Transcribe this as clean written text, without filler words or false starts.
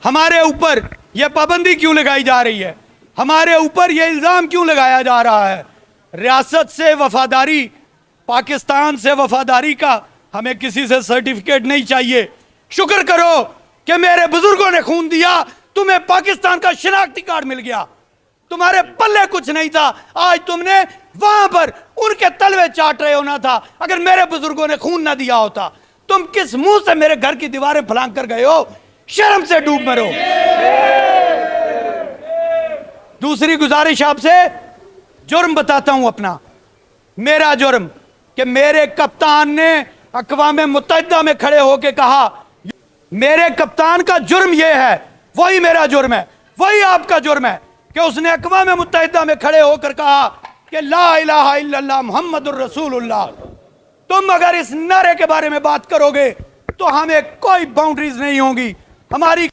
हमारे ऊपर यह पाबंदी क्यों लगाई जा रही है? हमारे ऊपर यह इल्ज़ाम क्यों लगाया जा रहा है? रियासत से वफादारी, पाकिस्तान से वफादारी का हमें किसी से सर्टिफिकेट नहीं चाहिए। शुक्र करो कि मेरे बुजुर्गों ने खून दिया, तुम्हें पाकिस्तान का शिनाख्ती कार्ड मिल गया। तुम्हारे पल्ले कुछ नहीं था, आज तुमने वहां पर उनके तलवे चाट रहे होना था। अगर मेरे बुजुर्गों ने खून ना दिया होता, तुम किस मुंह से मेरे घर की दीवारें फलांग कर गए हो? शर्म से डूब मरो। दूसरी गुजारिश आपसे, जुर्म बताता हूं अपना। मेरा जुर्म कि मेरे कप्तान ने अक़वाम मुत्तहिदा में खड़े होकर कहा, मेरे कप्तान का जुर्म यह है, वही मेरा जुर्म है, वही आपका जुर्म है कि उसने अक़वाम मुत्तहिदा में खड़े होकर कहा कि ला इलाहा इल्लल्लाह मुहम्मदुर रसूलुल्लाह। तुम अगर इस नारे के बारे में बात करोगे तो हमें कोई बाउंड्रीज नहीं होंगी, हमारी